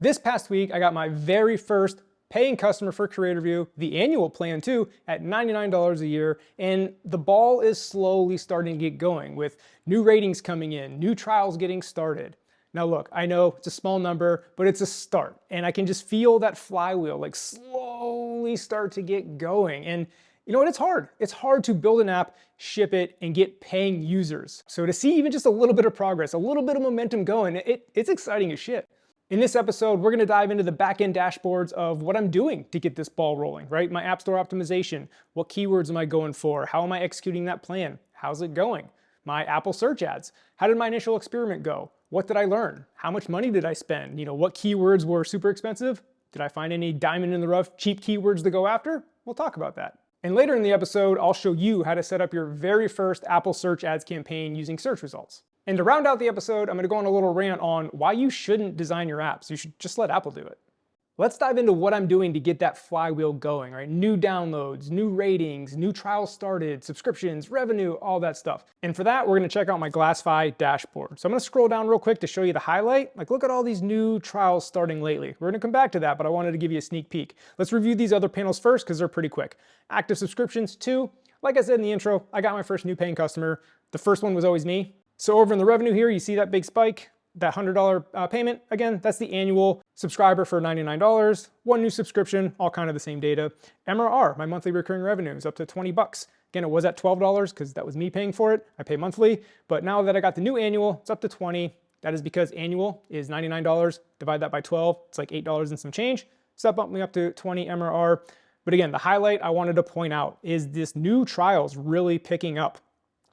This past week, I got my very first paying customer for Creator View, the annual plan too, at $99 a year, and the ball is slowly starting to get going with new ratings coming in, new trials getting started. Now look, I know it's a small number, but it's a start, and I can just feel that flywheel like slowly start to get going. And you know what, it's hard. It's hard to build an app, ship it, and get paying users. So to see even just a little bit of progress, a little bit of momentum going, it's exciting as shit. In this episode, we're gonna dive into the back-end dashboards of what I'm doing to get this ball rolling, right? My App Store optimization, what keywords am I going for? How am I executing that plan? How's it going? My Apple search ads, how did my initial experiment go? What did I learn? How much money did I spend? You know, what keywords were super expensive? Did I find any diamond in the rough, cheap keywords to go after? We'll talk about that. And later in the episode, I'll show you how to set up your very first Apple search ads campaign using search results. And to round out the episode, I'm gonna go on a little rant on why you shouldn't design your apps. You should just let Apple do it. Let's dive into what I'm doing to get that flywheel going, right? New downloads, new ratings, new trials started, subscriptions, revenue, all that stuff. And for that, we're gonna check out my Glassify dashboard. So I'm gonna scroll down real quick to show you the highlight. Like, look at all these new trials starting lately. We're gonna come back to that, but I wanted to give you a sneak peek. Let's review these other panels first because they're pretty quick. Active subscriptions, 2. Like I said in the intro, I got my first new paying customer. The first one was always me. So over in the revenue here, you see that big spike, that $100 payment. Again, that's the annual subscriber for $99. One new subscription, all kind of the same data. MRR, my monthly recurring revenue, is up to 20 bucks. Again, it was at $12 because that was me paying for it. I pay monthly, but now that I got the new annual, it's up to 20. That is because annual is $99. Divide that by 12, it's like $8 and some change. So that bumped me up to 20 MRR. But again, the highlight I wanted to point out is this new trials really picking up.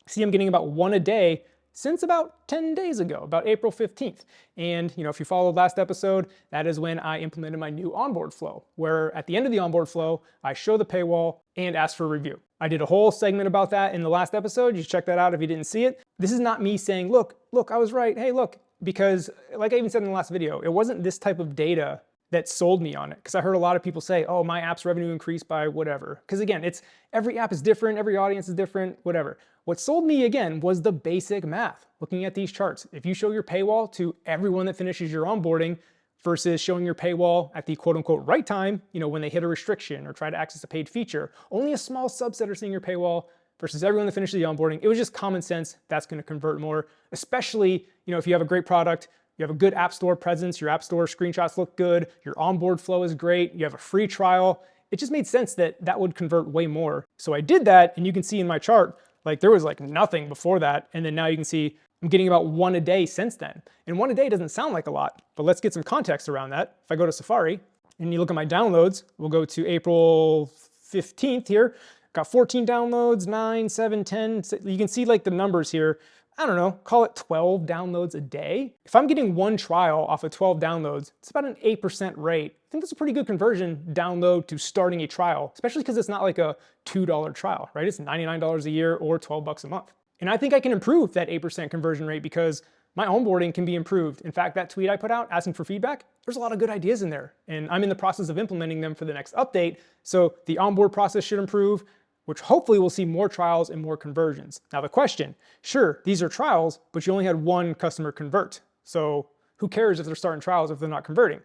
See, I'm getting about 1 a day since about 10 days ago, about April 15th. And you know, if you followed last episode, that is when I implemented my new onboard flow, where at the end of the onboard flow, I show the paywall and ask for a review. I did a whole segment about that in the last episode. You should check that out if you didn't see it. This is not me saying, look, I was right, hey, look, because like I even said in the last video, it wasn't this type of data that sold me on it. Because I heard a lot of people say, oh, my app's revenue increased by whatever. Because again, every app is different, every audience is different, whatever. What sold me again was the basic math. Looking at these charts, if you show your paywall to everyone that finishes your onboarding versus showing your paywall at the quote unquote right time, you know, when they hit a restriction or try to access a paid feature, only a small subset are seeing your paywall versus everyone that finishes the onboarding. It was just common sense. That's going to convert more, especially, you know, if you have a great product, you have a good app store presence, your app store screenshots look good, your onboard flow is great, you have a free trial. It just made sense that that would convert way more. So I did that, and you can see in my chart, like there was like nothing before that. And then now you can see I'm getting about 1 a day since then. And 1 a day doesn't sound like a lot, but let's get some context around that. If I go to Safari and you look at my downloads, we'll go to April 15th here. Got 14 downloads, 9, 7, 10. You can see like the numbers here. I don't know, call it 12 downloads a day. If I'm getting 1 trial off of 12 downloads, it's about an 8% rate. I think that's a pretty good conversion, download to starting a trial, especially because it's not like a $2 trial, right? It's $99 a year or 12 bucks a month. And I think I can improve that 8% conversion rate because my onboarding can be improved. In fact, that tweet I put out asking for feedback, there's a lot of good ideas in there. And I'm in the process of implementing them for the next update. So the onboard process should improve, which hopefully will see more trials and more conversions. Now the question, sure, these are trials, but you only had 1 customer convert. So who cares if they're starting trials if they're not converting?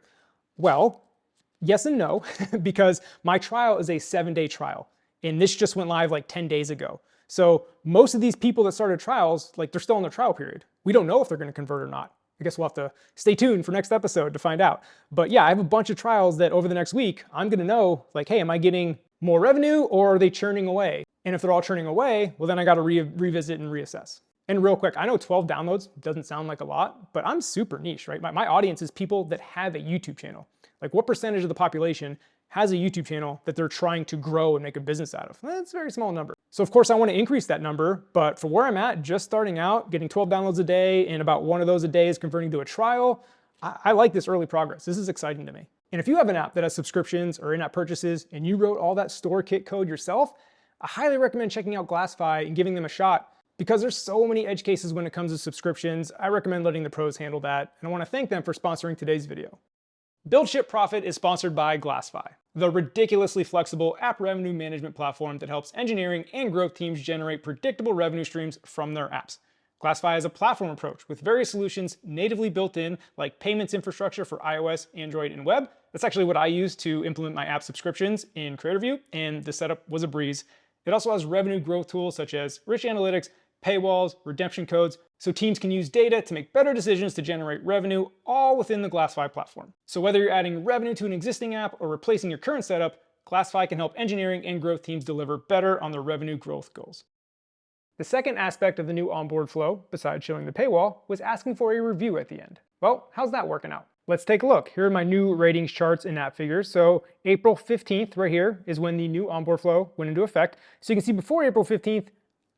Well, yes and no, because my trial is a 7-day trial. And this just went live like 10 days ago. So most of these people that started trials, like they're still in their trial period. We don't know if they're gonna convert or not. I guess we'll have to stay tuned for next episode to find out. But yeah, I have a bunch of trials that over the next week, I'm gonna know like, hey, am I getting more revenue or are they churning away? And if they're all churning away, well then I gotta revisit and reassess. And real quick, I know 12 downloads doesn't sound like a lot, but I'm super niche, right? My audience is people that have a YouTube channel. Like what percentage of the population has a YouTube channel that they're trying to grow and make a business out of? That's a very small number. So of course I wanna increase that number, but for where I'm at, just starting out, getting 12 downloads a day and about 1 of those a day is converting to a trial, I like this early progress. This is exciting to me. And if you have an app that has subscriptions or in-app purchases and you wrote all that store kit code yourself, I highly recommend checking out Glassify and giving them a shot because there's so many edge cases when it comes to subscriptions. I recommend letting the pros handle that. And I wanna thank them for sponsoring today's video. Build Ship Profit is sponsored by Glassify, the ridiculously flexible app revenue management platform that helps engineering and growth teams generate predictable revenue streams from their apps. Classify has a platform approach with various solutions natively built in, like payments infrastructure for iOS, Android, and web. That's actually what I use to implement my app subscriptions in Creator View, and the setup was a breeze. It also has revenue growth tools such as rich analytics, paywalls, redemption codes, so teams can use data to make better decisions to generate revenue, all within the Classify platform. So whether you're adding revenue to an existing app or replacing your current setup, Classify can help engineering and growth teams deliver better on their revenue growth goals. The second aspect of the new onboard flow, besides showing the paywall, was asking for a review at the end. Well, how's that working out? Let's take a look. Here are my new ratings charts and app figures. So April 15th right here is when the new onboard flow went into effect. So you can see before April 15th,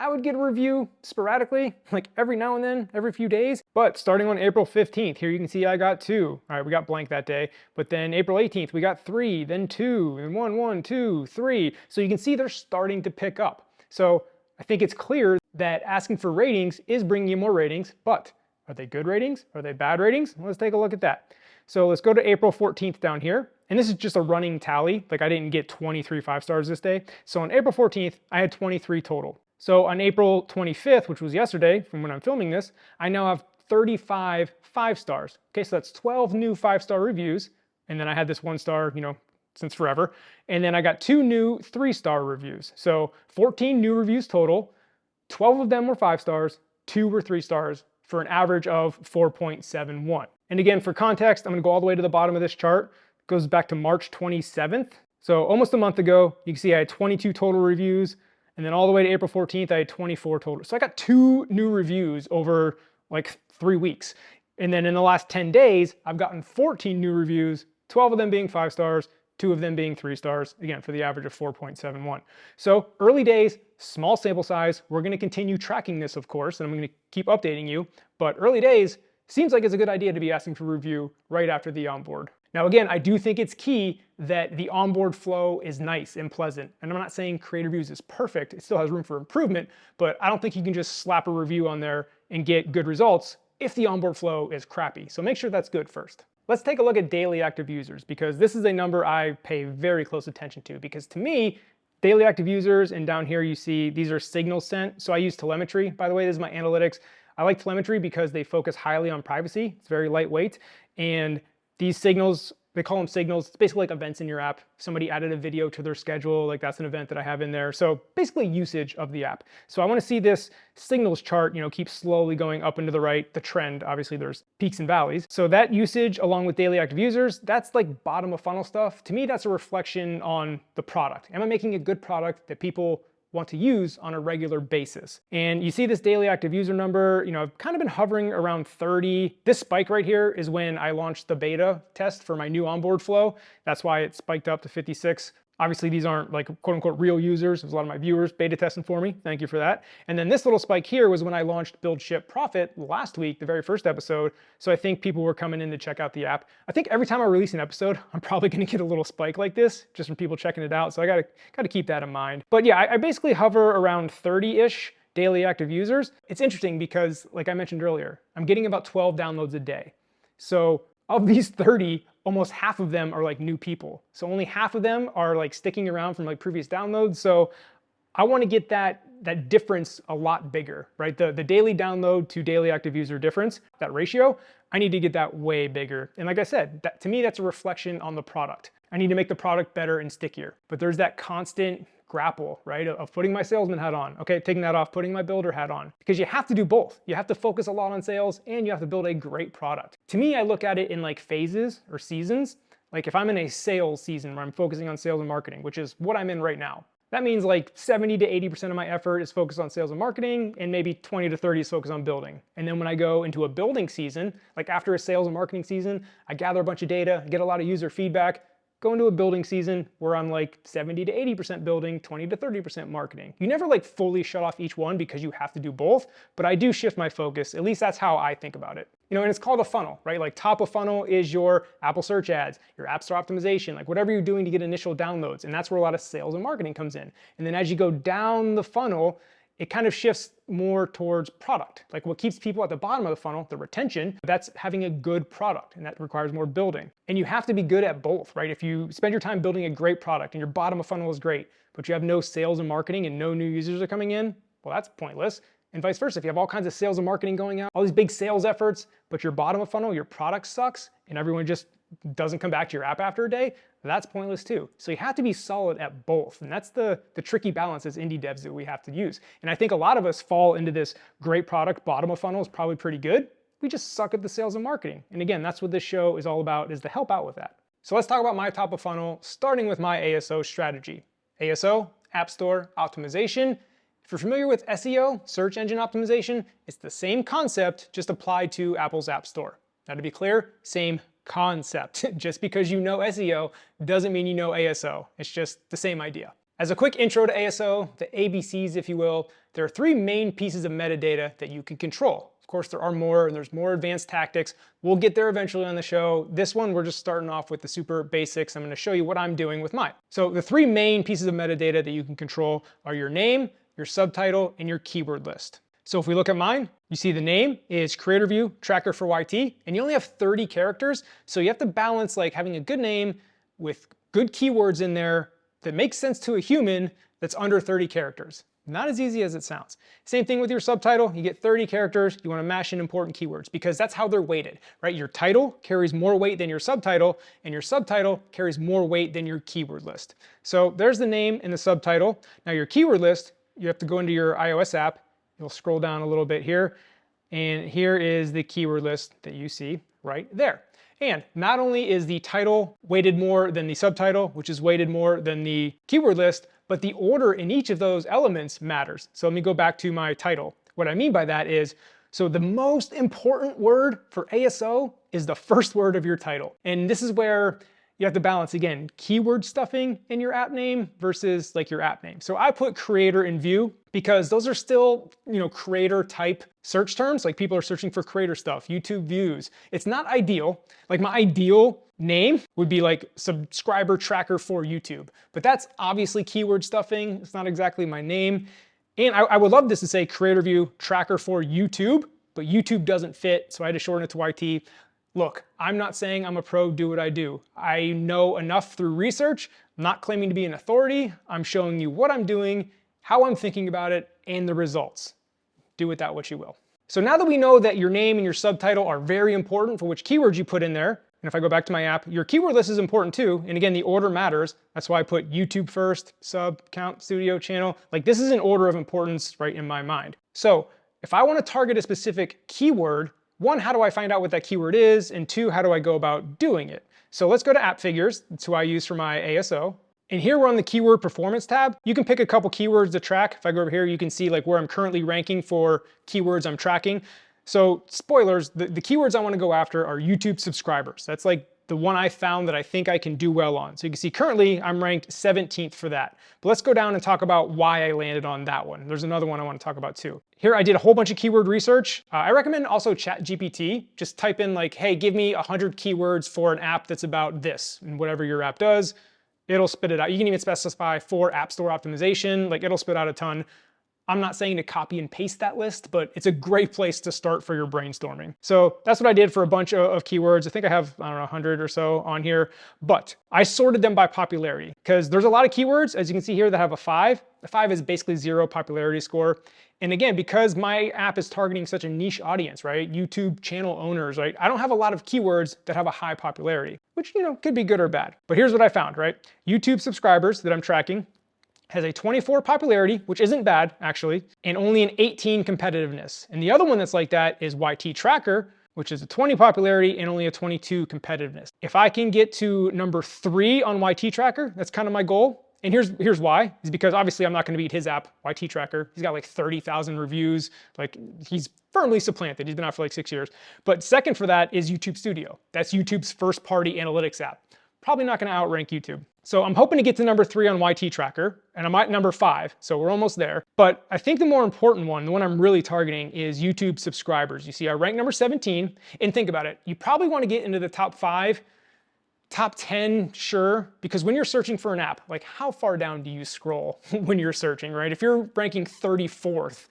I would get a review sporadically, like every now and then, every few days. But starting on April 15th, here you can see I got 2. All right, we got blank that day. But then April 18th, we got 3, then 2, then 1, 2, 3. So you can see they're starting to pick up. So I think it's clear that asking for ratings is bringing you more ratings, but are they good ratings? Are they bad ratings? Let's take a look at that. So let's go to April 14th down here. And this is just a running tally. Like I didn't get 23 5 stars this day. So on April 14th, I had 23 total. So on April 25th, which was yesterday from when I'm filming this, I now have 35 5 stars. Okay, so that's 12 new 5-star reviews. And then I had this 1 star, since forever. And then I got 2 new 3-star reviews. So 14 new reviews total, 12 of them were 5 stars, 2 were 3 stars for an average of 4.71. And again, for context, I'm gonna go all the way to the bottom of this chart. It goes back to March 27th. So almost a month ago, you can see I had 22 total reviews. And then all the way to April 14th, I had 24 total. So I got 2 new reviews over like 3 weeks. And then in the last 10 days, I've gotten 14 new reviews, 12 of them being 5 stars, 2 of them being 3 stars, again, for the average of 4.71. So early days, small sample size. We're gonna continue tracking this, of course, and I'm gonna keep updating you. But early days, seems like it's a good idea to be asking for review right after the onboard. Now again, I do think it's key that the onboard flow is nice and pleasant. And I'm not saying Creator Views is perfect, it still has room for improvement, but I don't think you can just slap a review on there and get good results if the onboard flow is crappy. So make sure that's good first. Let's take a look at daily active users, because this is a number I pay very close attention to, because to me, daily active users, and down here you see these are signals sent. So I use telemetry. By the way, this is my analytics. I like telemetry because they focus highly on privacy. It's very lightweight. And these signals, they call them signals. It's basically like events in your app. Somebody added a video to their schedule, like that's an event that I have in there. So basically usage of the app. So I want to see this signals chart, keep slowly going up and to the right. The trend, obviously there's peaks and valleys. So that usage along with daily active users, that's like bottom of funnel stuff. To me, that's a reflection on the product. Am I making a good product that people want to use on a regular basis? And you see this daily active user number, I've kind of been hovering around 30. This spike right here is when I launched the beta test for my new onboard flow. That's why it spiked up to 56. Obviously, these aren't like quote unquote real users. There's a lot of my viewers beta testing for me. Thank you for that. And then this little spike here was when I launched Build, Ship, Profit last week, the very first episode. So I think people were coming in to check out the app. I think every time I release an episode, I'm probably gonna get a little spike like this just from people checking it out. So I gotta keep that in mind. But yeah, I basically hover around 30-ish daily active users. It's interesting because like I mentioned earlier, I'm getting about 12 downloads a day. So of these 30, almost half of them are like new people. So only half of them are like sticking around from like previous downloads. So I want to get that difference a lot bigger, right? The daily download to daily active user difference, that ratio, I need to get that way bigger. And like I said, to me, that's a reflection on the product. I need to make the product better and stickier. But there's that constant grapple, right? Of putting my salesman hat on, okay, taking that off, putting my builder hat on, because you have to do both. You have to focus a lot on sales and you have to build a great product. To me, I look at it in like phases or seasons. Like if I'm in a sales season where I'm focusing on sales and marketing, which is what I'm in right now, that means like 70 to 80% of my effort is focused on sales and marketing, and maybe 20 to 30 is focused on building. And then when I go into a building season, like after a sales and marketing season, I gather a bunch of data, get a lot of user feedback, go into a building season where I'm like 70 to 80% building, 20 to 30% marketing. You never like fully shut off each one because you have to do both, but I do shift my focus. At least that's how I think about it. And it's called a funnel, right? Like top of funnel is your Apple search ads, your App Store optimization, like whatever you're doing to get initial downloads. And that's where a lot of sales and marketing comes in. And then as you go down the funnel, it kind of shifts more towards product. Like what keeps people at the bottom of the funnel, the retention, that's having a good product, and that requires more building. And you have to be good at both, right? If you spend your time building a great product and your bottom of funnel is great, but you have no sales and marketing and no new users are coming in, well, that's pointless. And vice versa, if you have all kinds of sales and marketing going out, all these big sales efforts, but your bottom of funnel, your product sucks, and everyone just doesn't come back to your app after a day, that's pointless too. So you have to be solid at both. And that's the tricky balance as indie devs that we have to use. And I think a lot of us fall into this great product, bottom of funnel is probably pretty good. We just suck at the sales and marketing. And again, that's what this show is all about, is to help out with that. So let's talk about my top of funnel, starting with my ASO strategy. ASO, App Store Optimization. If you're familiar with SEO, search engine optimization, it's the same concept, just applied to Apple's App Store. Now to be clear, same concept. Just because you know SEO doesn't mean you know ASO. It's just the same idea. As a quick intro to ASO, the ABCs, if you will, there are three main pieces of metadata that you can control. Of course, there are more, and there's more advanced tactics. We'll get there eventually on the show. This one, we're just starting off with the super basics. I'm going to show you what I'm doing with mine. So the three main pieces of metadata that you can control are your name, your subtitle, and your keyword list. So if we look at mine, you see the name is Creator View Tracker for YT, and you only have 30 characters. So you have to balance like having a good name with good keywords in there that makes sense to a human that's under 30 characters. Not as easy as it sounds. Same thing with your subtitle. You get 30 characters, you want to mash in important keywords because that's how they're weighted, right? Your title carries more weight than your subtitle, and your subtitle carries more weight than your keyword list. So there's the name and the subtitle. Now your keyword list, you have to go into your iOS app. You'll scroll down a little bit here, and here is the keyword list that you see right there. And not only is the title weighted more than the subtitle, which is weighted more than the keyword list, but the order in each of those elements matters. So let me go back to my title. What I mean by that is, so the most important word for ASO is the first word of your title. And this is where you have to balance, again, keyword stuffing in your app name versus like your app name. So I put creator in view because those are still, creator type search terms. Like people are searching for creator stuff, YouTube views. It's not ideal. Like my ideal name would be like subscriber tracker for YouTube, but that's obviously keyword stuffing. It's not exactly my name. And I would love this to say creator view tracker for YouTube, but YouTube doesn't fit. So I had to shorten it to YT. Look, I'm not saying I'm a pro, do what I do. I know enough through research. I'm not claiming to be an authority. I'm showing you what I'm doing, how I'm thinking about it, and the results. Do with that what you will. So now that we know that your name and your subtitle are very important for which keywords you put in there, and if I go back to my app, your keyword list is important too. And again, the order matters. That's why I put YouTube first, sub, count, studio, channel. Like this is an order of importance, right, in my mind. So if I want to target a specific keyword, one, how do I find out what that keyword is? And two, how do I go about doing it? So let's go to app figures. That's who I use for my ASO. And here we're on the keyword performance tab. You can pick a couple keywords to track. If I go over here, you can see like where I'm currently ranking for keywords I'm tracking. So spoilers, the keywords I want to go after are YouTube subscribers. That's like the one I found that I think I can do well on. So you can see currently I'm ranked 17th for that. But let's go down and talk about why I landed on that one. There's another one I want to talk about too. Here I did a whole bunch of keyword research. I recommend also ChatGPT. Just type in like, hey, give me 100 keywords for an app that's about this, and whatever your app does, it'll spit it out. You can even specify for App Store optimization, like it'll spit out a ton. I'm not saying to copy and paste that list, but it's a great place to start for your brainstorming. So that's what I did for a bunch of keywords. I think I have, 100 or so on here, but I sorted them by popularity because there's a lot of keywords, as you can see here, that have a 5. The 5 is basically 0 popularity score. And again, because my app is targeting such a niche audience, right? YouTube channel owners, right? I don't have a lot of keywords that have a high popularity, which, could be good or bad. But here's what I found, right? YouTube subscribers that I'm tracking has a 24 popularity, which isn't bad actually, and only an 18 competitiveness. And the other one that's like that is YT Tracker, which is a 20 popularity and only a 22 competitiveness. If I can get to number 3 on YT Tracker, that's kind of my goal. And here's why, is because obviously I'm not gonna beat his app, YT Tracker. He's got like 30,000 reviews. Like he's firmly supplanted. He's been out for like 6 years. But second for that is YouTube Studio. That's YouTube's first party analytics app. Probably not gonna outrank YouTube. So I'm hoping to get to number 3 on YT Tracker, and I'm at number 5, so we're almost there. But I think the more important one, the one I'm really targeting, is YouTube subscribers. You see I rank number 17, and think about it. You probably wanna get into the top 5, top 10, sure, because when you're searching for an app, like how far down do you scroll when you're searching, right? If you're ranking 34th,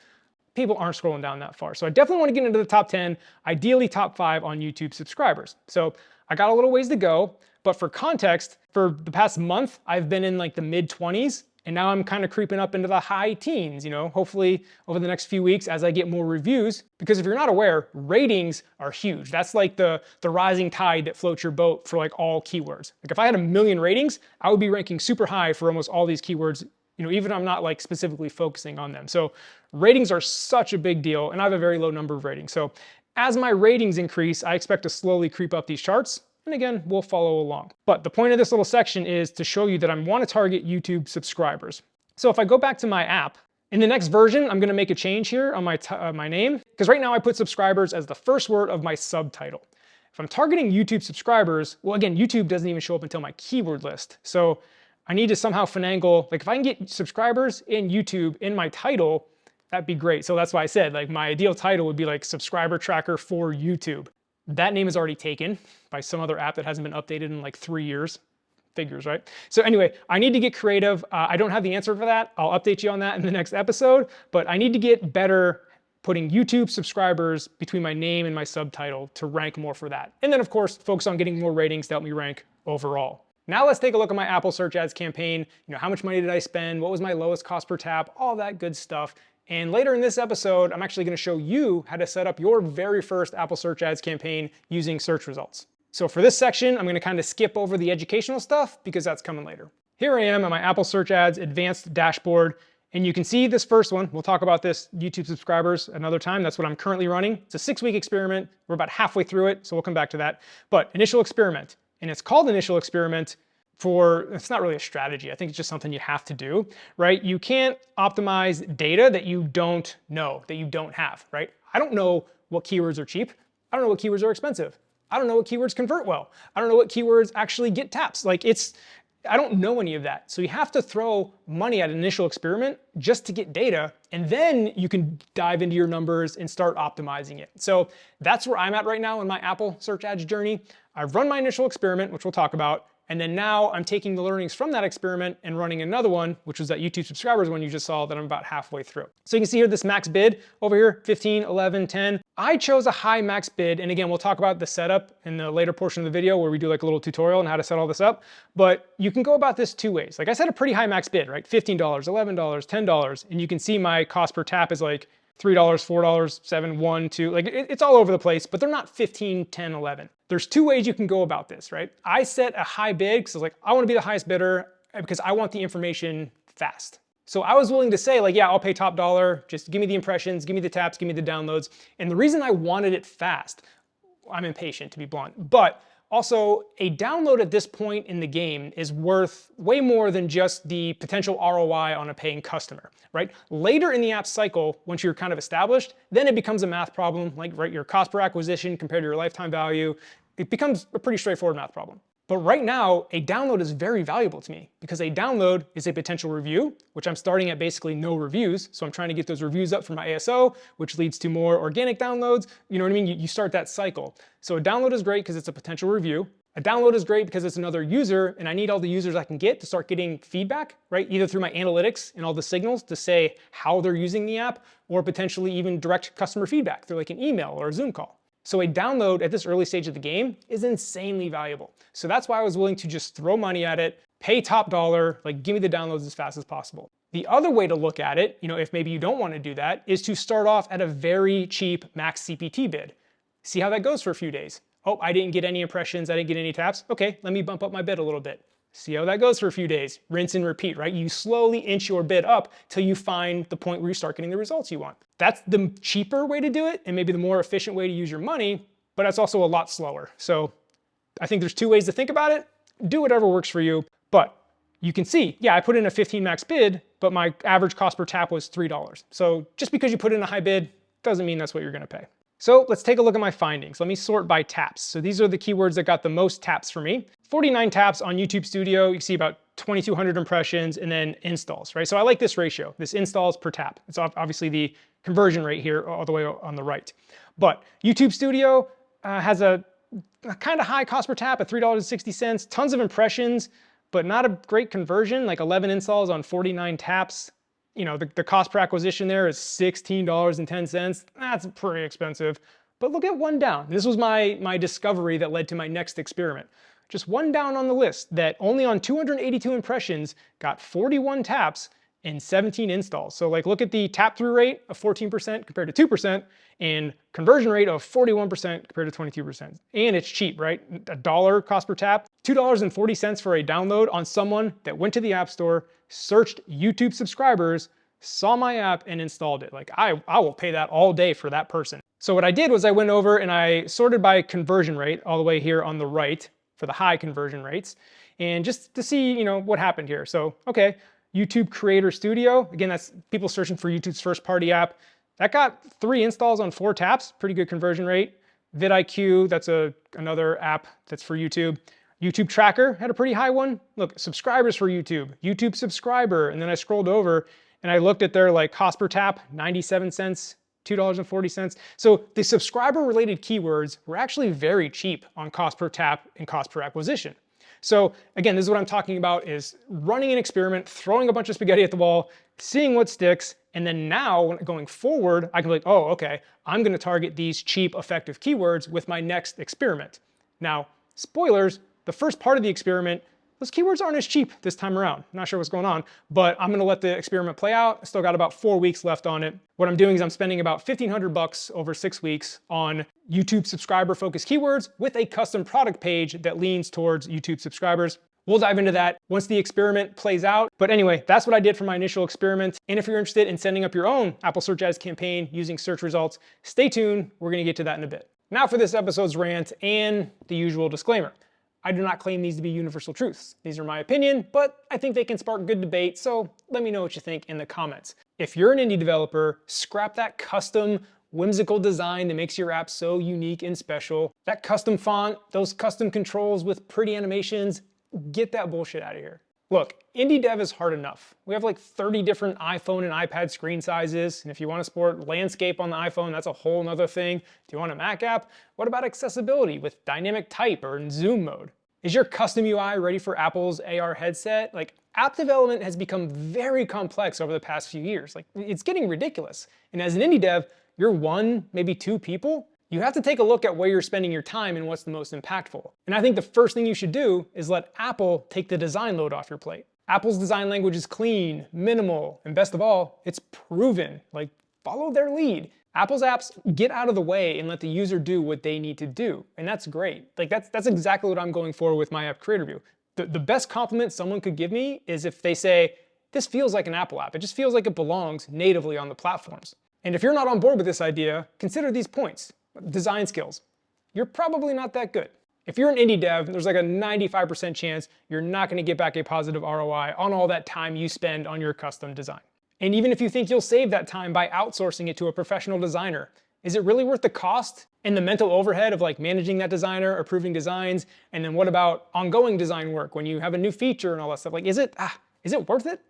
people aren't scrolling down that far. So I definitely wanna get into the top 10, ideally top 5 on YouTube subscribers. So I got a little ways to go, but for context, for the past month, I've been in like the mid 20s, And now I'm kind of creeping up into the high teens, hopefully over the next few weeks as I get more reviews. Because if you're not aware, ratings are huge. That's like the rising tide that floats your boat for like all keywords. Like if I had 1 million ratings, I would be ranking super high for almost all these keywords, even if I'm not like specifically focusing on them. So ratings are such a big deal, and I have a very low number of ratings. So as my ratings increase, I expect to slowly creep up these charts. And again, we'll follow along. But the point of this little section is to show you that I want to target YouTube subscribers. So if I go back to my app, in the next version, I'm going to make a change here on my name, because right now I put subscribers as the first word of my subtitle. If I'm targeting YouTube subscribers, well, again, YouTube doesn't even show up until my keyword list. So I need to somehow finagle, like if I can get subscribers in YouTube in my title, that'd be great. So that's why I said like my ideal title would be like subscriber tracker for YouTube. That name is already taken by some other app that hasn't been updated in like 3 years. Figures, right? So anyway, I need to get creative. I don't have the answer for that. I'll update you on that in the next episode, but I need to get better putting YouTube subscribers between my name and my subtitle to rank more for that. And then of course, focus on getting more ratings to help me rank overall. Now let's take a look at my Apple search ads campaign. How much money did I spend? What was my lowest cost per tap? All that good stuff. And later in this episode, I'm actually going to show you how to set up your very first Apple search ads campaign using search results. So for this section, I'm going to kind of skip over the educational stuff because that's coming later. Here I am at my Apple search ads advanced dashboard. And you can see this first one. We'll talk about this YouTube subscribers another time. That's what I'm currently running. It's a 6-week experiment. We're about halfway through it, so we'll come back to that. But initial experiment, and it's called initial experiment it's not really a strategy. I think it's just something you have to do, right? You can't optimize data that you don't know, that you don't have, right? I don't know what keywords are cheap. I don't know what keywords are expensive. I don't know what keywords convert well. I don't know what keywords actually get taps. I don't know any of that. So you have to throw money at an initial experiment just to get data, and then you can dive into your numbers and start optimizing it. So that's where I'm at right now in my Apple search ads journey. I've run my initial experiment, which we'll talk about. And then now I'm taking the learnings from that experiment and running another one, which was that YouTube subscribers one you just saw that I'm about halfway through. So you can see here this max bid over here, 15, 11, 10. I chose a high max bid. And again, we'll talk about the setup in the later portion of the video where we do like a little tutorial on how to set all this up. But you can go about this 2 ways. Like I set a pretty high max bid, right? $15, $11, $10. And you can see my cost per tap is like $3, $4, $7, $1, $2, like it's all over the place, but they're not 15, 10, 11. There's 2 ways you can go about this, right? I set a high bid because I was like, I want to be the highest bidder because I want the information fast. So I was willing to say like, yeah, I'll pay top dollar, just give me the impressions, give me the taps, give me the downloads. And the reason I wanted it fast, I'm impatient to be blunt, but also a download at this point in the game is worth way more than just the potential ROI on a paying customer, right? Later in the app cycle, once you're kind of established, then it becomes a math problem, like right, your cost per acquisition compared to your lifetime value. It becomes a pretty straightforward math problem. But right now, a download is very valuable to me because a download is a potential review, which I'm starting at basically no reviews. So I'm trying to get those reviews up for my ASO, which leads to more organic downloads. You know what I mean? You start that cycle. So a download is great because it's a potential review. A download is great because it's another user, and I need all the users I can get to start getting feedback, right? Either through my analytics and all the signals to say how they're using the app, or potentially even direct customer feedback through like an email or a Zoom call. So a download at this early stage of the game is insanely valuable. So that's why I was willing to just throw money at it, pay top dollar, like give me the downloads as fast as possible. The other way to look at it, if maybe you don't want to do that, is to start off at a very cheap max CPT bid. See how that goes for a few days. Oh, I didn't get any impressions, I didn't get any taps. Okay, let me bump up my bid a little bit. See how that goes for a few days. Rinse and repeat, right? You slowly inch your bid up till you find the point where you start getting the results you want. That's the cheaper way to do it and maybe the more efficient way to use your money, but that's also a lot slower. So I think there's 2 ways to think about it. Do whatever works for you, but you can see, yeah, I put in a 15 max bid, but my average cost per tap was $3. So just because you put in a high bid doesn't mean that's what you're gonna pay. So let's take a look at my findings. Let me sort by taps. So these are the keywords that got the most taps for me. 49 taps on YouTube Studio. You can see about 2,200 impressions and then installs, right? So I like this ratio, this installs per tap. It's obviously the conversion rate here all the way on the right. But YouTube Studio has a kind of high cost per tap at $3.60, tons of impressions, but not a great conversion, like 11 installs on 49 taps. The cost per acquisition there is $16.10. That's pretty expensive. But look at one down. This was my discovery that led to my next experiment. just one down on the list that only on 282 impressions got 41 taps and 17 installs. So like look at the tap through rate of 14% compared to 2% and conversion rate of 41% compared to 22%. And it's cheap, right? $1 cost per tap, $2.40 for a download on someone that went to the App Store, searched YouTube subscribers, saw my app and installed it. Like I will pay that all day for that person. So what I did was I went over and I sorted by conversion rate all the way here on the right for the high conversion rates, and just to see, what happened here. So, okay, YouTube Creator Studio, again, that's people searching for YouTube's first party app. That got 3 installs on 4 taps, pretty good conversion rate. vidIQ, that's another app that's for YouTube. YouTube Tracker had a pretty high one. Look, subscribers for YouTube, YouTube subscriber, and then I scrolled over and I looked at their cost per tap, 97 cents, $2.40. So the subscriber related keywords were actually very cheap on cost per tap and cost per acquisition. So again, this is what I'm talking about, is running an experiment, throwing a bunch of spaghetti at the wall, seeing what sticks, and then now going forward, I can be like, oh, okay, I'm gonna target these cheap, effective keywords with my next experiment. Now, spoilers, the first part of the experiment, those keywords aren't as cheap this time around. I'm not sure what's going on, but I'm gonna let the experiment play out. I still got about 4 weeks left on it. What I'm doing is I'm spending about $1,500 over 6 weeks on YouTube subscriber focused keywords with a custom product page that leans towards YouTube subscribers. We'll dive into that once the experiment plays out. But anyway, that's what I did for my initial experiment. And if you're interested in setting up your own Apple Search Ads campaign using search results, stay tuned. We're gonna get to that in a bit. Now for this episode's rant and the usual disclaimer. I do not claim these to be universal truths. These are my opinion, but I think they can spark good debate, so let me know what you think in the comments. If you're an indie developer, scrap that custom, whimsical design that makes your app so unique and special. That custom font, those custom controls with pretty animations, get that bullshit out of here. Look, indie dev is hard enough. We have like 30 different iPhone and iPad screen sizes, and if you want to support landscape on the iPhone, that's a whole nother thing. Do you want a Mac app? What about accessibility with dynamic type or in zoom mode? Is your custom UI ready for Apple's AR headset? App development has become very complex over the past few years. It's getting ridiculous. And as an indie dev, you're 1, maybe 2 people. You have to take a look at where you're spending your time and what's the most impactful. And I think the first thing you should do is let Apple take the design load off your plate. Apple's design language is clean, minimal, and best of all, it's proven. Follow their lead. Apple's apps get out of the way and let the user do what they need to do. And that's great. That's exactly what I'm going for with my app creator view. The best compliment someone could give me is if they say, this feels like an Apple app. It just feels like it belongs natively on the platforms. And if you're not on board with this idea, consider these points. Design skills. You're probably not that good. If you're an indie dev, there's like a 95% chance you're not going to get back a positive ROI on all that time you spend on your custom design. And even if you think you'll save that time by outsourcing it to a professional designer, is it really worth the cost and the mental overhead of managing that designer, approving designs, and then what about ongoing design work when you have a new feature and all that stuff? Is it worth it?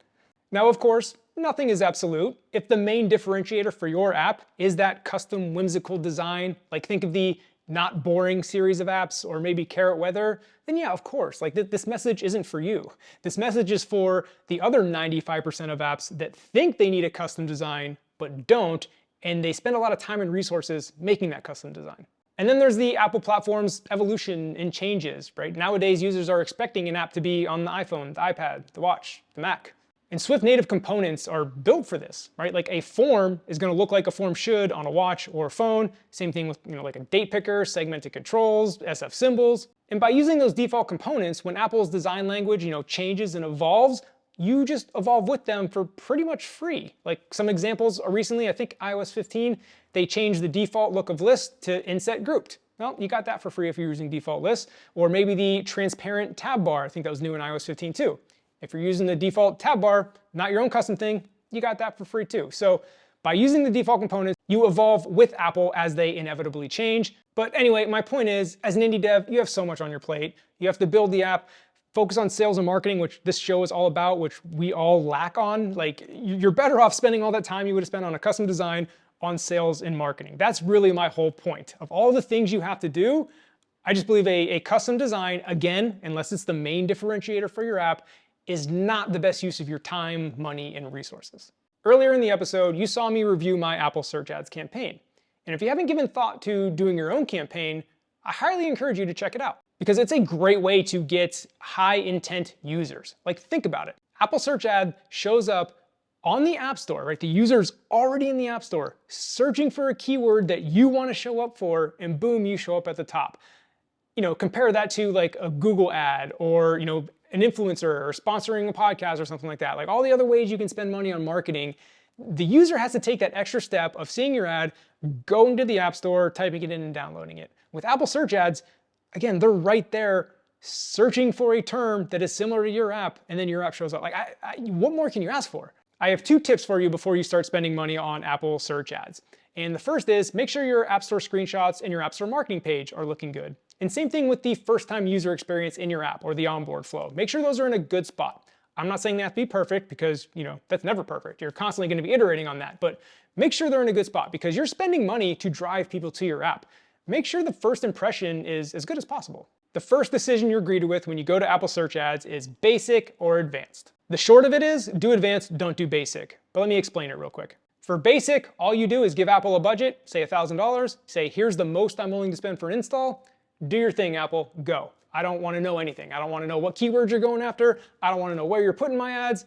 Now, of course, nothing is absolute. If the main differentiator for your app is that custom whimsical design, think of the not boring series of apps or maybe Carrot Weather, then yeah, of course, this message isn't for you. This message is for the other 95% of apps that think they need a custom design but don't, and they spend a lot of time and resources making that custom design. And then there's the Apple platform's evolution and changes, right? Nowadays, users are expecting an app to be on the iPhone, the iPad, the watch, the Mac. And Swift native components are built for this, right? A form is going to look like a form should on a watch or a phone. Same thing with a date picker, segmented controls, SF symbols. And by using those default components, when Apple's design language changes and evolves, you just evolve with them for pretty much free. Some examples are recently, I think iOS 15, they changed the default look of lists to inset grouped. Well, you got that for free if you're using default lists. Or maybe the transparent tab bar, I think that was new in iOS 15 too. If you're using the default tab bar, not your own custom thing, you got that for free too. So by using the default components, you evolve with Apple as they inevitably change. But anyway, my point is, as an indie dev, you have so much on your plate. You have to build the app, focus on sales and marketing, which this show is all about, which we all lack on. You're better off spending all that time you would have spent on a custom design on sales and marketing. That's really my whole point. Of all the things you have to do, I just believe a custom design, again, unless it's the main differentiator for your app, is not the best use of your time, money, and resources. Earlier in the episode, you saw me review my Apple Search Ads campaign. And if you haven't given thought to doing your own campaign, I highly encourage you to check it out. because it's a great way to get high intent users. Like, think about it. Apple search ad shows up on the App Store, right? The user's already in the App Store searching for a keyword that you want to show up for, and boom, you show up at the top. Compare that to like a Google ad or, an influencer or sponsoring a podcast or something like that. Like all the other ways you can spend money on marketing, the user has to take that extra step of seeing your ad, going to the App Store, typing it in and downloading it. With Apple search ads, again, they're right there searching for a term that is similar to your app, and then your app shows up. Like, what more can you ask for? I have 2 tips for you before you start spending money on Apple search ads. And the first is make sure your App Store screenshots and your App Store marketing page are looking good. And same thing with the first-time user experience in your app or the onboard flow. Make sure those are in a good spot. I'm not saying they have to be perfect because, that's never perfect. You're constantly going to be iterating on that, but make sure they're in a good spot because you're spending money to drive people to your app. Make sure the first impression is as good as possible. The first decision you're greeted with when you go to Apple search ads is basic or advanced. The short of it is do advanced, don't do basic. But let me explain it real quick. For basic, all you do is give Apple a budget, say $1,000, say here's the most I'm willing to spend for an install. Do your thing, Apple, go. I don't want to know anything. I don't want to know what keywords you're going after. I don't want to know where you're putting my ads.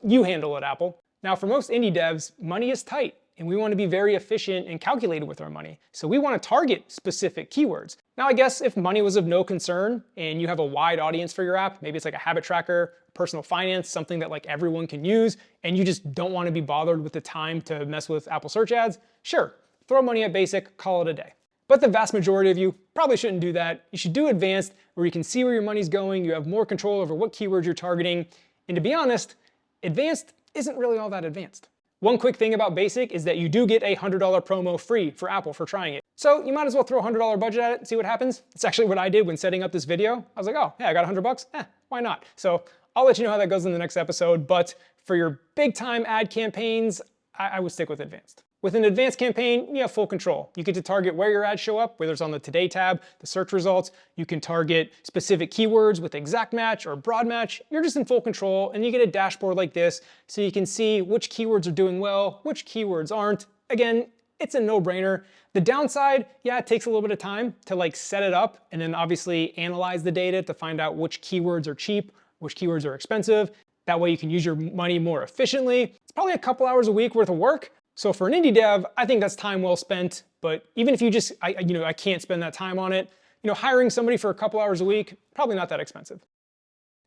You handle it, Apple. Now, for most indie devs, money is tight, and we want to be very efficient and calculated with our money. So we want to target specific keywords. Now, I guess if money was of no concern and you have a wide audience for your app, maybe it's like a habit tracker, personal finance, something that like everyone can use, and you just don't want to be bothered with the time to mess with Apple search ads, sure, throw money at basic, call it a day. But the vast majority of you probably shouldn't do that. You should do advanced, where you can see where your money's going, you have more control over what keywords you're targeting, and to be honest, advanced isn't really all that advanced. One quick thing about basic is that you do get a $100 promo free for Apple for trying it. So you might as well throw a $100 budget at it and see what happens. It's actually what I did when setting up this video. I was like, oh, yeah, I got $100, why not? So I'll let you know how that goes in the next episode, but for your big time ad campaigns, I would stick with advanced. With an advanced campaign, you have full control. You get to target where your ads show up, whether it's on the Today tab, the search results. You can target specific keywords with exact match or broad match. You're just in full control, and you get a dashboard like this so you can see which keywords are doing well, which keywords aren't. Again, it's a no-brainer. The downside, yeah, it takes a little bit of time to like set it up and then obviously analyze the data to find out which keywords are cheap, which keywords are expensive. That way you can use your money more efficiently. It's probably a couple hours a week worth of work. So for an indie dev, I think that's time well spent. But even if you just, I can't spend that time on it, hiring somebody for a couple hours a week, probably not that expensive.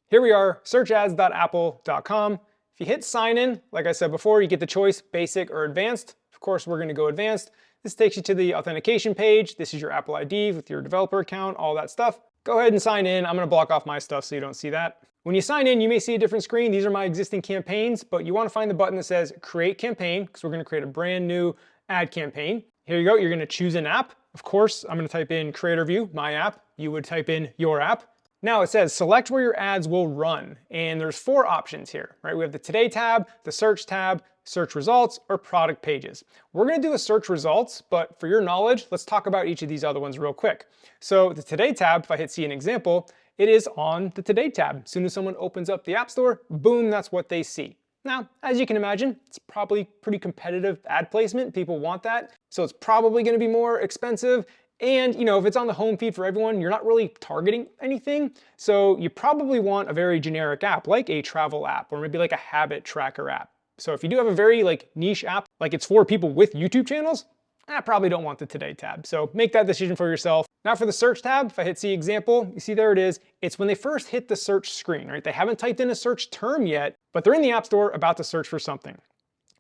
Here we are, searchads.apple.com. If you hit sign in, like I said before, you get the choice basic or advanced. Of course, we're going to go advanced. This takes you to the authentication page. This is your Apple ID with your developer account, all that stuff. Go ahead and sign in. I'm going to block off my stuff so you don't see that. When you sign in, you may see a different screen. These are my existing campaigns, but you want to find the button that says Create Campaign, because we're going to create a brand new ad campaign. Here you go. You're going to choose an app. Of course, I'm going to type in Creator View, my app. You would type in your app. Now it says select where your ads will run, and there's 4 options here, right? We have the Today tab, the Search tab, Search Results, or Product Pages. We're going to do the Search Results, but for your knowledge, let's talk about each of these other ones real quick. So the Today tab, if I hit see an example, it is on the Today tab. As soon as someone opens up the App Store, boom, that's what they see. Now, as you can imagine, it's probably pretty competitive ad placement. People want that. So it's probably going to be more expensive. And if it's on the home feed for everyone, you're not really targeting anything. So you probably want a very generic app, like a travel app, or maybe like a habit tracker app. So if you do have a very niche app, like it's for people with YouTube channels, I probably don't want the Today tab. So make that decision for yourself. Now for the Search tab, if I hit see example, you see there it is. It's when they first hit the search screen, right? They haven't typed in a search term yet, but they're in the App Store about to search for something.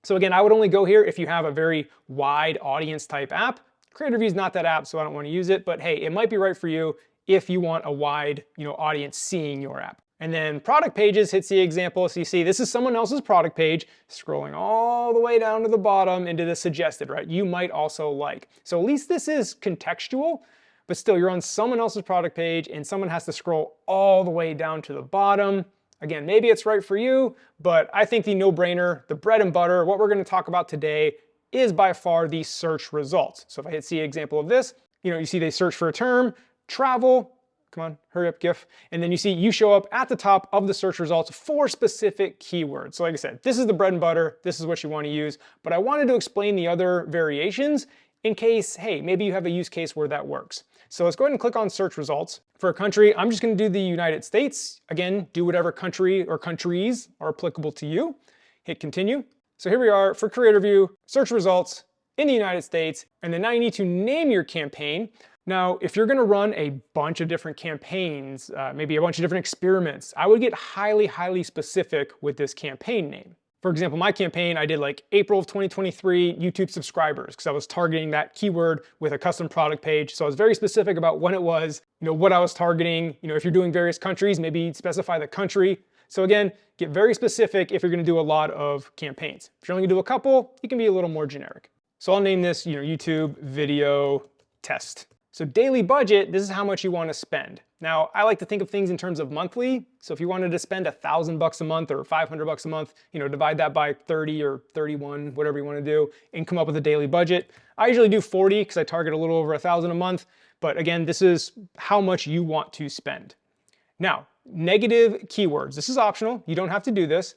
So again, I would only go here if you have a very wide audience type app. Creator View is not that app, so I don't want to use it, but hey, it might be right for you if you want a wide audience seeing your app. And then product pages, hit see example. So you see this is someone else's product page, scrolling all the way down to the bottom into the suggested, right? You might also like. So at least this is contextual, but still you're on someone else's product page and someone has to scroll all the way down to the bottom. Again, maybe it's right for you, but I think the no-brainer, the bread and butter, what we're going to talk about today is by far the search results. So if I hit see example of this, you see they search for a term, travel, come on, hurry up, GIF. And then you see you show up at the top of the search results for specific keywords. So like I said, this is the bread and butter. This is what you want to use. But I wanted to explain the other variations in case, hey, maybe you have a use case where that works. So let's go ahead and click on search results. For a country, I'm just going to do the United States. Again, do whatever country or countries are applicable to you. Hit continue. So here we are for creator view, search results in the United States, and then now you need to name your campaign. Now, if you're gonna run a bunch of different campaigns, maybe a bunch of different experiments, I would get highly specific with this campaign name. For example, my campaign, I did like April of 2023 YouTube subscribers, because I was targeting that keyword with a custom product page. So I was very specific about when it was, what I was targeting. If you're doing various countries, maybe specify the country. So again, get very specific if you're gonna do a lot of campaigns. If you're only gonna do a couple, you can be a little more generic. So I'll name this, YouTube video test. So daily budget, this is how much you want to spend. Now, I like to think of things in terms of monthly. So if you wanted to spend $1,000 a month or $500 a month, divide that by 30 or 31, whatever you want to do, and come up with a daily budget. I usually do 40 because I target a little over 1,000 a month. But again, this is how much you want to spend. Now, negative keywords. This is optional. You don't have to do this.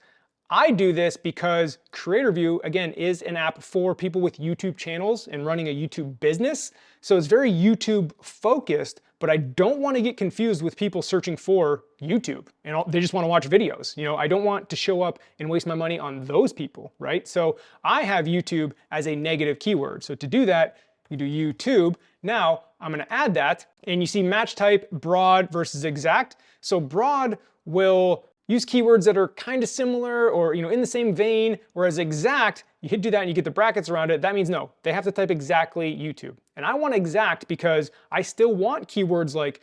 I do this because Creator View, again, is an app for people with YouTube channels and running a YouTube business. So it's very YouTube focused, but I don't want to get confused with people searching for YouTube and they just want to watch videos. I don't want to show up and waste my money on those people, right? So I have YouTube as a negative keyword. So to do that, you do YouTube. Now I'm going to add that, and you see match type broad versus exact. So broad will use keywords that are kind of similar or in the same vein, whereas exact, you hit do that and you get the brackets around it. That means no, they have to type exactly YouTube. And I want exact because I still want keywords like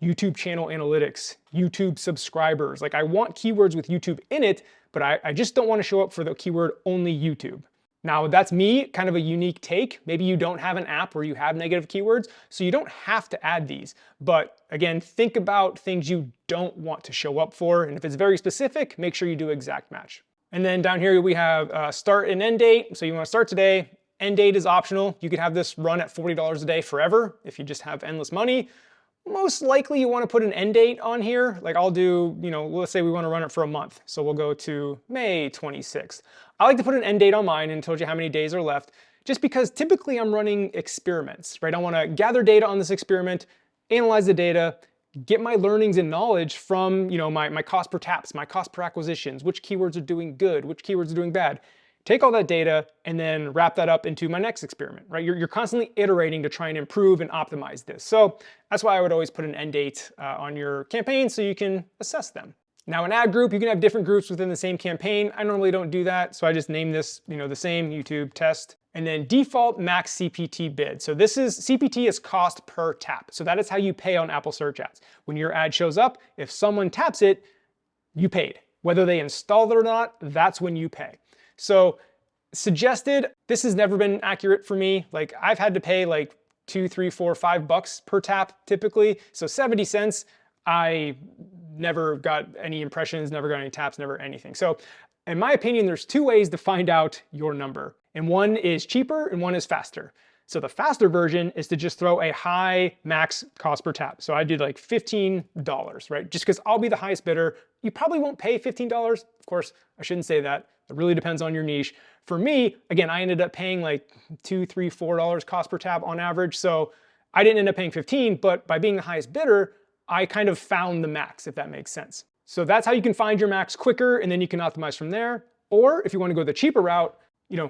YouTube channel analytics, YouTube subscribers. Like I want keywords with YouTube in it, but I just don't want to show up for the keyword only YouTube. Now that's me, kind of a unique take. Maybe you don't have an app where you have negative keywords, so you don't have to add these. But again, think about things you don't want to show up for. And if it's very specific, make sure you do exact match. And then down here we have start and end date. So you want to start today. End date is optional. You could have this run at $40 a day forever if you just have endless money. Most likely you want to put an end date on here. Like I'll do, let's say we want to run it for a month. So we'll go to May 26th. I like to put an end date on mine and told you how many days are left, just because typically I'm running experiments, right? I want to gather data on this experiment, analyze the data, get my learnings and knowledge from, my cost per taps, my cost per acquisitions, which keywords are doing good, which keywords are doing bad. Take all that data and then wrap that up into my next experiment, right? You're constantly iterating to try and improve and optimize this. So that's why I would always put an end date on your campaign so you can assess them. Now an ad group, you can have different groups within the same campaign. I normally don't do that, so I just name this, the same YouTube test. And then default max CPT bid. So this is, CPT is cost per tap. So that is how you pay on Apple Search Ads. When your ad shows up, if someone taps it, you paid. Whether they installed it or not, that's when you pay. So suggested, this has never been accurate for me. Like I've had to pay like $2, $3, $4, $5 per tap typically. So 70 cents, I never got any impressions, never got any taps, never anything. So in my opinion, there's two ways to find out your number. And one is cheaper and one is faster. So the faster version is to just throw a high max cost per tap. So I did like $15, right? Just because I'll be the highest bidder. You probably won't pay $15. Of course, I shouldn't say that. It really depends on your niche. For me, again, I ended up paying like $2, $3, $4 cost per tap on average. So I didn't end up paying 15, but by being the highest bidder, I kind of found the max, if that makes sense. So that's how you can find your max quicker, and then you can optimize from there. Or if you want to go the cheaper route,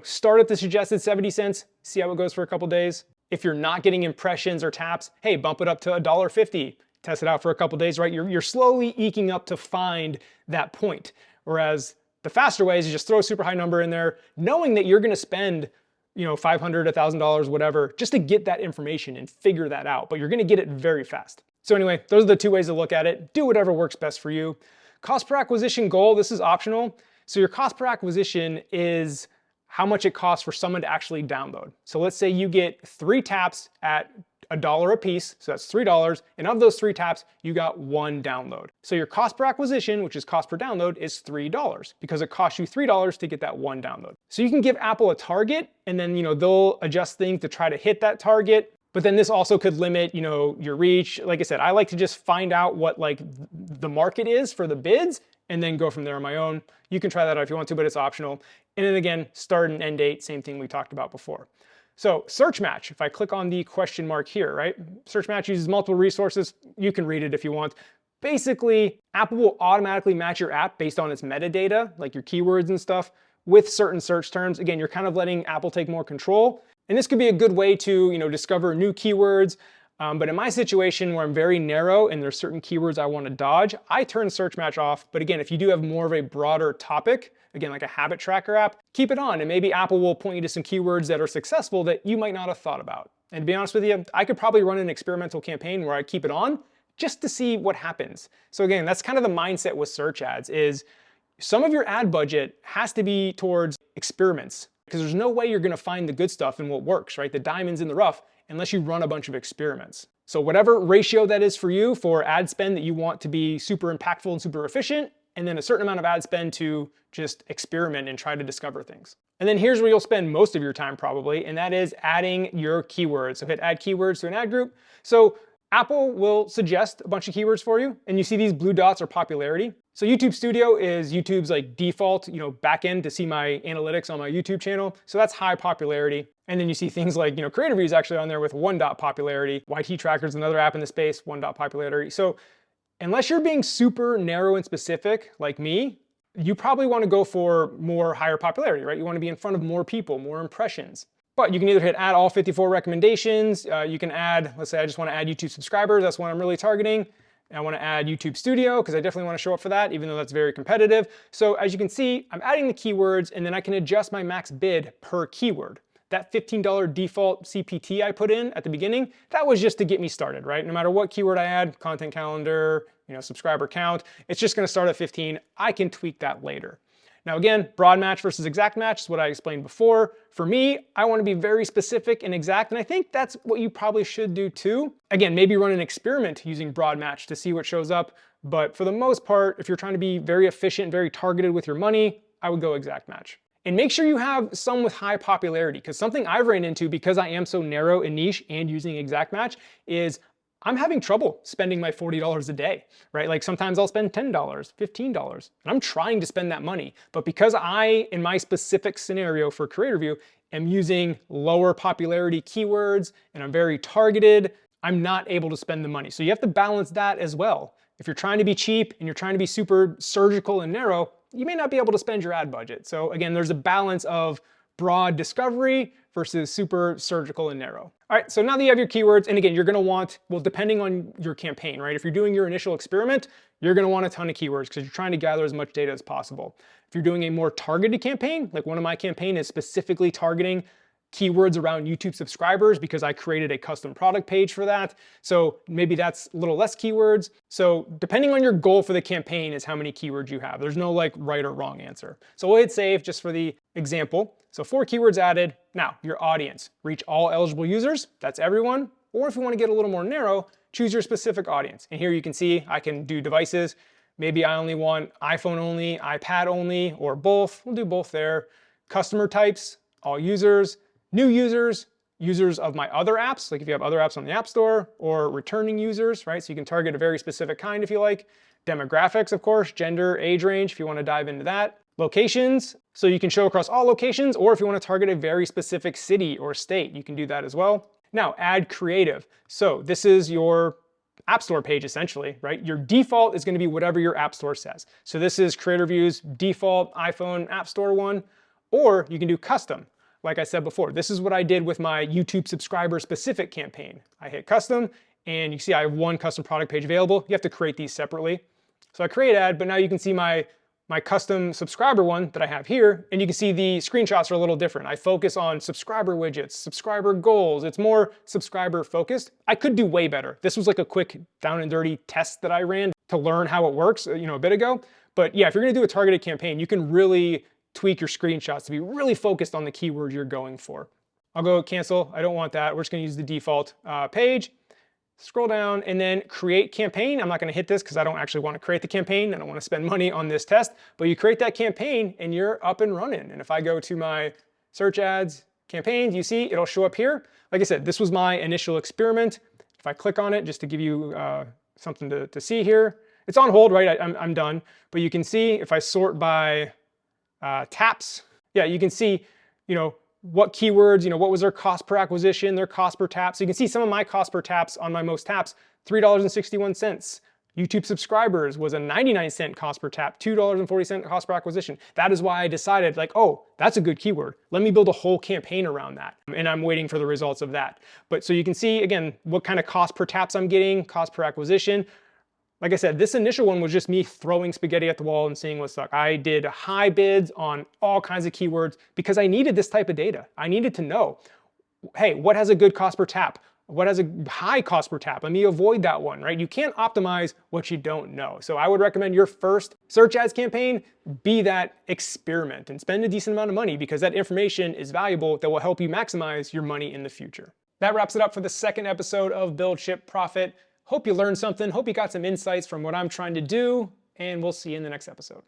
start at the suggested 70 cents, see how it goes for a couple days. If you're not getting impressions or taps, hey, bump it up to $1.50. Test it out for a couple days, right? You're slowly eking up to find that point. Whereas the faster way is you just throw a super high number in there, knowing that you're going to spend, $500, $1,000, whatever, just to get that information and figure that out. But you're going to get it very fast. So anyway, those are the two ways to look at it. Do whatever works best for you. Cost per acquisition goal, this is optional. So your cost per acquisition is how much it costs for someone to actually download. So let's say you get 3 taps at $1 a piece, so that's $3, and of those 3 taps, you got 1 download. So your cost per acquisition, which is cost per download, is $3 because it costs you $3 to get that 1 download. So you can give Apple a target, and then they'll adjust things to try to hit that target. But then this also could limit, your reach. Like I said, I like to just find out what the market is for the bids and then go from there on my own. You can try that out if you want to, but it's optional. And then again, start and end date, same thing we talked about before. So search match, if I click on the question mark here, right? Search match uses multiple resources. You can read it if you want. Basically, Apple will automatically match your app based on its metadata, like your keywords and stuff, with certain search terms. Again, you're kind of letting Apple take more control. And this could be a good way to, discover new keywords. But in my situation where I'm very narrow and there's certain keywords I want to dodge, I turn search match off. But again, if you do have more of a broader topic, again, like a habit tracker app, keep it on. And maybe Apple will point you to some keywords that are successful that you might not have thought about. And to be honest with you, I could probably run an experimental campaign where I keep it on just to see what happens. So again, that's kind of the mindset with search ads is some of your ad budget has to be towards experiments because there's no way you're going to find the good stuff and what works, right? The diamonds in the rough, unless you run a bunch of experiments. So whatever ratio that is for you for ad spend that you want to be super impactful and super efficient, and then a certain amount of ad spend to just experiment and try to discover things. And then here's where you'll spend most of your time probably, and that is adding your keywords. So hit add keywords to an ad group. So Apple will suggest a bunch of keywords for you, and you see these blue dots are popularity. So YouTube Studio is YouTube's like default, backend to see my analytics on my YouTube channel. So that's high popularity. And then you see things like, Creative View is actually on there with 1 dot popularity. YT Tracker is another app in the space, 1 dot popularity. So unless you're being super narrow and specific like me, you probably want to go for more higher popularity, right? You want to be in front of more people, more impressions. But you can either hit add all 54 recommendations. You can add, let's say I just want to add YouTube subscribers. That's what I'm really targeting. And I want to add YouTube Studio because I definitely want to show up for that, even though that's very competitive. So as you can see, I'm adding the keywords and then I can adjust my max bid per keyword. That $15 default CPT I put in at the beginning, that was just to get me started, right? No matter what keyword I add, content calendar, subscriber count, it's just going to start at 15. I can tweak that later. Now again, broad match versus exact match is what I explained before. For me, I want to be very specific and exact, and I think that's what you probably should do too. Again, maybe run an experiment using broad match to see what shows up, but for the most part, if you're trying to be very efficient, very targeted with your money, I would go exact match. And make sure you have some with high popularity, because something I've ran into because I am so narrow and niche and using exact match is I'm having trouble spending my $40 a day, right? Like sometimes I'll spend $10, $15, and I'm trying to spend that money. But because I, in my specific scenario for Creator View, am using lower popularity keywords and I'm very targeted, I'm not able to spend the money. So you have to balance that as well. If you're trying to be cheap and you're trying to be super surgical and narrow, you may not be able to spend your ad budget. So again, there's a balance of broad discovery versus super surgical and narrow. All right, so now that you have your keywords, and again, you're gonna want, well, depending on your campaign, right? If you're doing your initial experiment, you're gonna want a ton of keywords because you're trying to gather as much data as possible. If you're doing a more targeted campaign, like one of my campaign is specifically targeting keywords around YouTube subscribers because I created a custom product page for that. So maybe that's a little less keywords. So depending on your goal for the campaign is how many keywords you have. There's no like right or wrong answer. So we'll hit save just for the example. So 4 keywords added. Now your audience, reach all eligible users. That's everyone. Or if you want to get a little more narrow, choose your specific audience. And here you can see I can do devices. Maybe I only want iPhone only, iPad only, or both. We'll do both there. Customer types, all users. New users, users of my other apps, like if you have other apps on the App Store, or returning users, right? So you can target a very specific kind if you like. Demographics, of course, gender, age range, if you want to dive into that. Locations, so you can show across all locations, or if you want to target a very specific city or state, you can do that as well. Now, add creative. So this is your App Store page essentially, right? Your default is going to be whatever your App Store says. So this is Creator View's default iPhone App Store one, or you can do custom. Like I said before, this is what I did with my YouTube subscriber specific campaign. I hit custom and you see I have 1 custom product page available. You have to create these separately. So I create ad, but now you can see my custom subscriber one that I have here, and you can see the screenshots are a little different. I focus on subscriber widgets, subscriber goals. It's more subscriber focused. I could do way better. This was like a quick down and dirty test that I ran to learn how it works, a bit ago. But yeah, if you're gonna do a targeted campaign, you can really tweak your screenshots to be really focused on the keyword you're going for. I'll go cancel. I don't want that. We're just gonna use the default page. Scroll down and then create campaign. I'm not gonna hit this because I don't actually want to create the campaign. I don't want to spend money on this test, but you create that campaign and you're up and running. And if I go to my search ads, campaigns, you see it'll show up here. Like I said, this was my initial experiment. If I click on it, just to give you something to see here, it's on hold, right? I'm done. But you can see if I sort by taps, yeah, you can see, what keywords, what was their cost per acquisition, their cost per tap. So you can see some of my cost per taps on my most taps, $3.61. YouTube subscribers was a 99-cent cost per tap, $2.40 cost per acquisition. That is why I decided oh, that's a good keyword. Let me build a whole campaign around that. And I'm waiting for the results of that. But so you can see, again, what kind of cost per taps I'm getting, cost per acquisition. Like I said, this initial one was just me throwing spaghetti at the wall and seeing what stuck. I did high bids on all kinds of keywords because I needed this type of data. I needed to know, hey, what has a good cost per tap? What has a high cost per tap? Let me avoid that one, right? You can't optimize what you don't know. So I would recommend your first search ads campaign be that experiment and spend a decent amount of money because that information is valuable that will help you maximize your money in the future. That wraps it up for the second episode of Build, Ship, Profit. Hope you learned something. Hope you got some insights from what I'm trying to do, and we'll see you in the next episode.